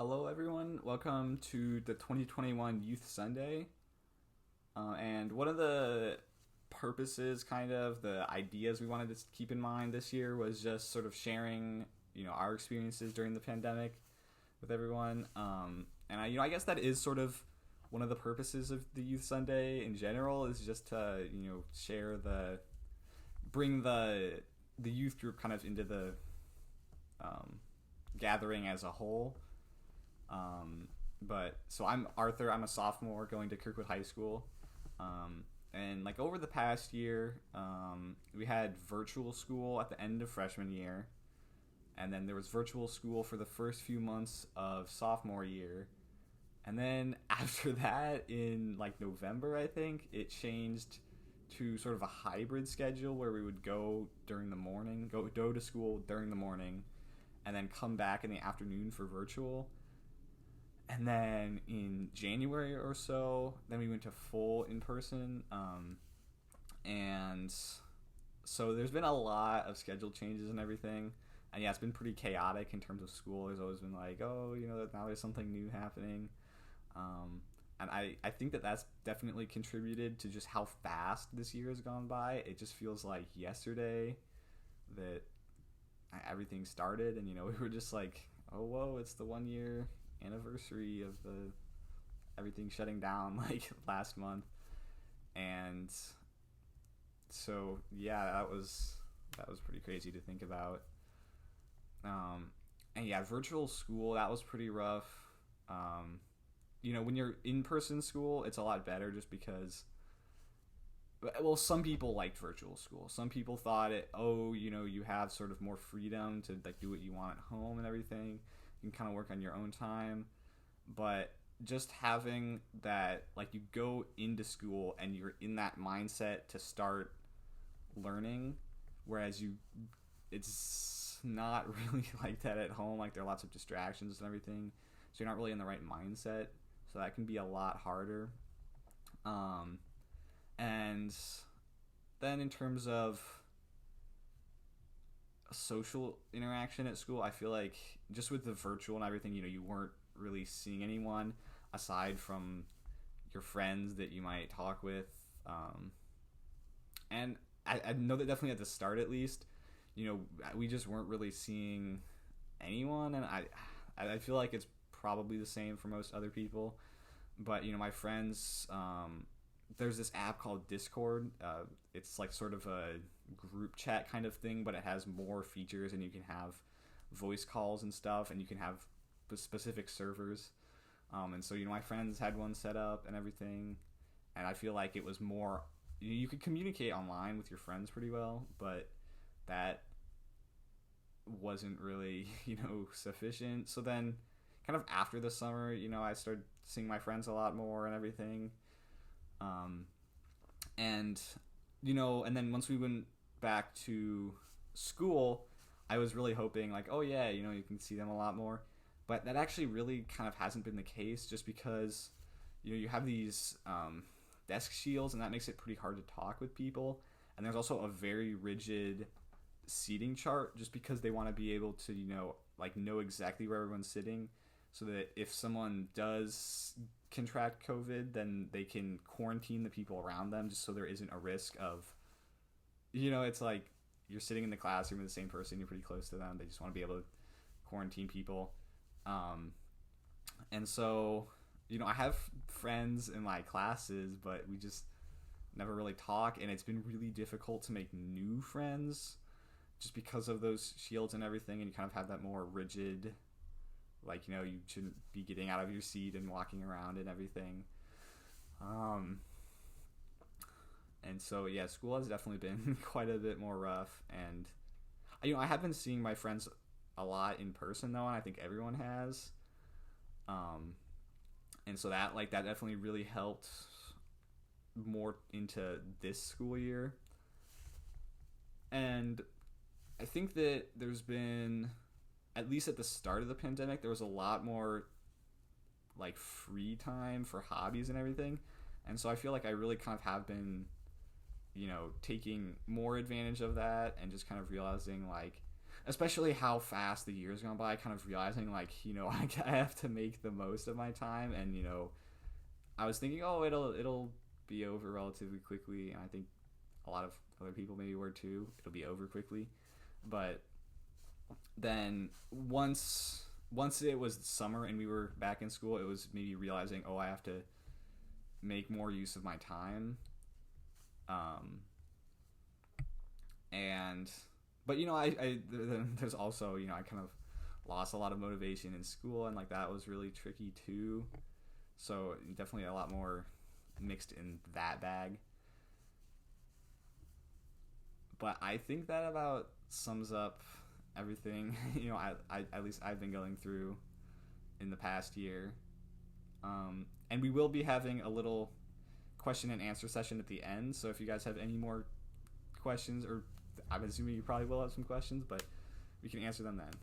Hello, everyone. Welcome to the 2021 Youth Sunday. And one of the purposes, kind of the ideas we wanted to keep in mind this year was just sort of sharing, our experiences during the pandemic with everyone. And I guess that is sort of one of the purposes of the Youth Sunday in general is just to, share bring the youth group kind of into the um, gathering as a whole. But so I'm Arthur. I'm a sophomore going to Kirkwood High School. And like over the past year, we had virtual school at the end of freshman year, and then there was virtual school for the first few months of sophomore year, and then after that, in like November, I think it changed to sort of a hybrid schedule where we would go during the morning, go to school during the morning, and then come back in the afternoon for virtual. And then in January or so, then we went to full in person. And so there's been a lot of schedule changes and everything. And yeah, it's been pretty chaotic in terms of school. There's always been like, oh, now there's something new happening. And I think that that's definitely contributed to just how fast this year has gone by. It just feels like yesterday that everything started, and we were just like, oh, whoa, it's the 1 year anniversary of the everything shutting down like last month. And so yeah, that was pretty crazy to think about. And yeah, virtual school, that was pretty rough. When you're in person school, it's a lot better just because, well, some people liked virtual school. Some people thought you have sort of more freedom to like do what you want at home and everything. You can kind of work on your own time. But just having that, like, you go into school and you're in that mindset to start learning, whereas it's not really like that at home. Like, there are lots of distractions and everything, so you're not really in the right mindset. So that can be a lot harder. And then in terms of social interaction at school, I feel like just with the virtual and everything, you weren't really seeing anyone aside from your friends that you might talk with. And I know that definitely at the start, at least, we just weren't really seeing anyone, and I feel like it's probably the same for most other people. But my friends, there's this app called Discord. It's like sort of a group chat kind of thing, but it has more features, and you can have voice calls and stuff, and you can have specific servers. And so my friends had one set up and everything, and I feel like it was more, you could communicate online with your friends pretty well, but that wasn't really sufficient. So then kind of after the summer, I started seeing my friends a lot more and everything. And then once we went back to school, I was really hoping like, oh yeah, you can see them a lot more. But that actually really kind of hasn't been the case, just because you have these desk shields, and that makes it pretty hard to talk with people. And there's also a very rigid seating chart, just because they want to be able to know exactly where everyone's sitting, so that if someone does contract COVID, then they can quarantine the people around them, just so there isn't a risk of, it's like you're sitting in the classroom with the same person, you're pretty close to them, they just want to be able to quarantine people. And so, I have friends in my classes, but we just never really talk, and it's been really difficult to make new friends just because of those shields and everything, and you kind of have that more rigid, like, you shouldn't be getting out of your seat and walking around and everything. And so, yeah, school has definitely been quite a bit more rough. And, I have been seeing my friends a lot in person, though, and I think everyone has. And so that definitely really helped more into this school year. And I think that there's been, at least at the start of the pandemic, there was a lot more like free time for hobbies and everything. And so I feel like I really kind of have been, taking more advantage of that, and just kind of realizing like, especially how fast the years gone by, kind of realizing like, I have to make the most of my time. And I was thinking, oh, it'll be over relatively quickly, and I think a lot of other people maybe were too. It'll be over quickly. But then once it was summer and we were back in school, it was maybe realizing, oh, I have to make more use of my time. But there's also, I kind of lost a lot of motivation in school, and like that was really tricky too. So definitely a lot more mixed in that bag. But I think that about sums up everything I at least I've been going through in the past year. And we will be having a little question and answer session at the end. So if you guys have any more questions, or I'm assuming you probably will have some questions, but we can answer them then.